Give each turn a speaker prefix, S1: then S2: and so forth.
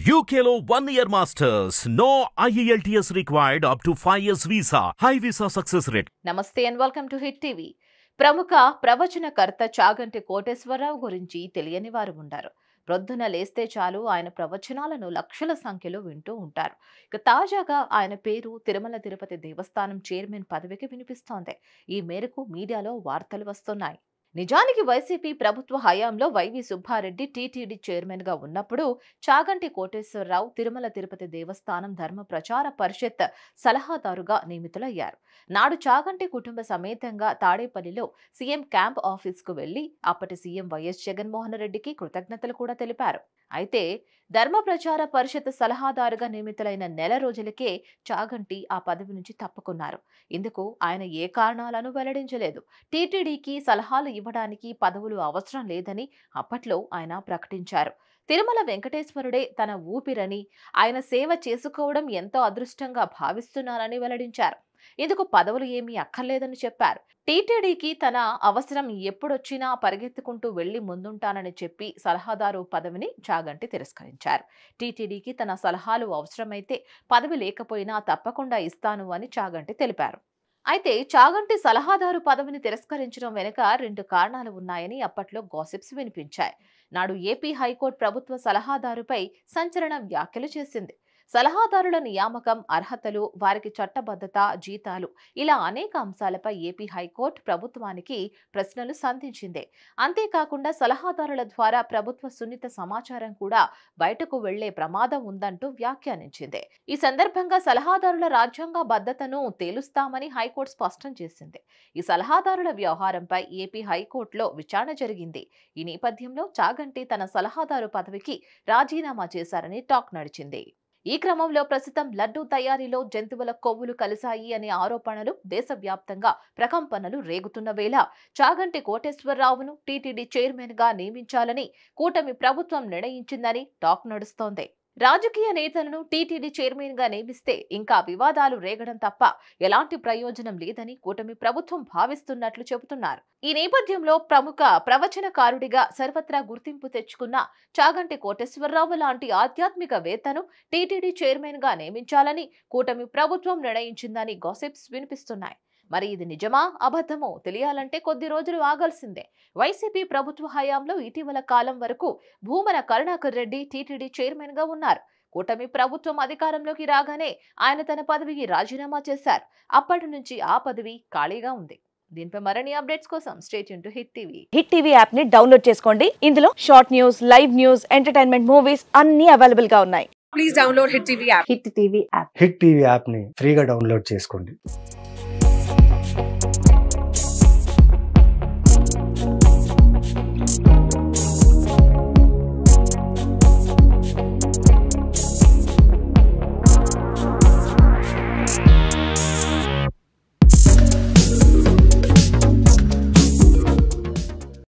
S1: UKLO 1 year masters. No IELTS required up to 5 years visa. High visa success rate.
S2: నమస్తే and welcome to hit TV. ప్రముఖ ప్రవచనకర్త చాగంటి కోటేశ్వరరావు గురించి తెలియని వారు ఉండరు. ప్రొద్దున లేస్తే చాలు ఆయన ప్రవచనాలను లక్షల సంఖ్యలో వింటూ ఉంటారు. ఇక తాజాగా ఆయన పేరు తిరుమల తిరుపతి దేవస్థానం చైర్మన్ పదవికి వినిపిస్తోంది. ఈ మేరకు మీడియాలో వార్తలు వస్తున్నాయి. నిజానికి వైసీపీ ప్రభుత్వ హయాంలో వైవి సుబ్బారెడ్డి టీటీడీ చైర్మన్ గా ఉన్నప్పుడు చాగంటి కోటేశ్వరరావు తిరుమల తిరుపతి దేవస్థానం ధర్మ ప్రచార పరిషత్ సలహాదారుగా నియమితులయ్యారు. నాడు చాగంటి కుటుంబ సమేతంగా తాడేపల్లిలో సీఎం క్యాంప్ ఆఫీస్ కు వెళ్లి అప్పటి సీఎం వైఎస్ జగన్మోహన్ రెడ్డికి కృతజ్ఞతలు కూడా తెలిపారు. అయితే ధర్మ ప్రచార పరిషత్ సలహాదారుగా నియమితులైన నెల రోజులకే చాగంటి ఆ పదవి నుంచి తప్పుకున్నారు. ఇందుకు ఆయన ఏ కారణాలను వెల్లడించలేదు. టీటీడీకి సలహాలు ఇవ్వడానికి పదవులు అవసరం లేదని అప్పట్లో ఆయన ప్రకటించారు. తిరుమల వెంకటేశ్వరుడే తన ఊపిరని, ఆయన సేవ చేసుకోవడం ఎంతో అదృష్టంగా భావిస్తున్నారని వెల్లడించారు. ఇందుకు పదవులు ఏమీ అక్కర్లేదని చెప్పారు. టీటీడీకి తన అవసరం ఎప్పుడొచ్చినా పరిగెత్తుకుంటూ వెళ్లి ముందుంటానని చెప్పి సలహాదారు పదవిని చాగంటి తిరస్కరించారు. టీటీడీకి తన సలహాలు అవసరమైతే పదవి లేకపోయినా తప్పకుండా ఇస్తాను అని చాగంటి తెలిపారు. అయితే చాగంటి సలహాదారు పదవిని తిరస్కరించడం వెనుక 2 కారణాలు ఉన్నాయని అప్పట్లో గాసిప్స్ వినిపించాయి. నాడు ఏపీ హైకోర్టు ప్రభుత్వ సలహాదారుపై సంచలన వ్యాఖ్యలు చేసింది. సలహాదారుల నియామకం, అర్హతలు, వారికి చట్టబద్ధత, జీతాలు ఇలా అనేక అంశాలపై ఏపీ హైకోర్టు ప్రభుత్వానికి ప్రశ్నలు సంధించింది. అంతేకాకుండా సలహాదారుల ద్వారా ప్రభుత్వ సున్నిత సమాచారం కూడా బయటకు వెళ్లే ప్రమాదం ఉందంటూ వ్యాఖ్యానించింది. ఈ సందర్భంగా సలహాదారుల రాజ్యాంగ బద్ధతను తేలుస్తామని హైకోర్టు స్పష్టం చేసింది. ఈ సలహాదారుల వ్యవహారంపై ఏపీ హైకోర్టులో విచారణ జరిగింది. ఈ నేపథ్యంలో చాగంటి తన సలహాదారు పదవికి రాజీనామా చేశారని టాక్ నడిచింది. ఈ క్రమంలో ప్రస్తుతం లడ్డూ తయారీలో జంతువుల కొవ్వులు కలిశాయి అనే ఆరోపణలు దేశవ్యాప్తంగా ప్రకంపనలు రేగుతున్న వేళ చాగంటి కోటేశ్వరరావును టీటీడీ చైర్మన్ గా నియమించాలని కూటమి ప్రభుత్వం నిర్ణయించిందని టాక్ నడుస్తోంది. రాజకీయ నేతలను టీటీడీ చైర్మన్ గా నియమిస్తే ఇంకా వివాదాలు రేగడం తప్ప ఎలాంటి ప్రయోజనం లేదని కూటమి ప్రభుత్వం భావిస్తున్నట్లు చెబుతున్నారు. ఈ నేపథ్యంలో ప్రముఖ ప్రవచనకారుడిగా సర్వత్రా గుర్తింపు తెచ్చుకున్న చాగంటి కోటేశ్వరరావు లాంటి ఆధ్యాత్మికవేత్తను టీటీడీ చైర్మన్ గా నియమించాలని కూటమి ప్రభుత్వం నిర్ణయించిందని గాసిప్స్ వినిపిస్తున్నాయి. మరి ఇది నిజమా అబద్ధమో తెలియాలంటే కొద్ది రోజులు ఆగాల్సిందే. వైసీపీ ప్రభుత్వ హయాంలో ఇటీవల కాలం వరకు భూమన కరుణాకర్ రెడ్డి టీటీడీ చైర్మన్ గా ఉన్నారు. కూటమి ప్రభుత్వం అధికారంలోకి రాగానే ఆయన తన పదవికి రాజీనామా చేశారు. అప్పటి నుంచి ఆ పదవి ఖాళీగా ఉంది. దీనిపై మరిన్ని అప్డేట్స్ కోసం stay tune to hit TV.
S3: Hit TV app ని డౌన్లోడ్ చేసుకోండి. ఇందులో short news, live news, entertainment movies అన్ని అవైలబుల్ గా ఉన్నాయి.
S4: Please download Hit TV app.
S3: Hit TV app
S5: hit TV app ని ఫ్రీగా డౌన్లోడ్ చేసుకోండి.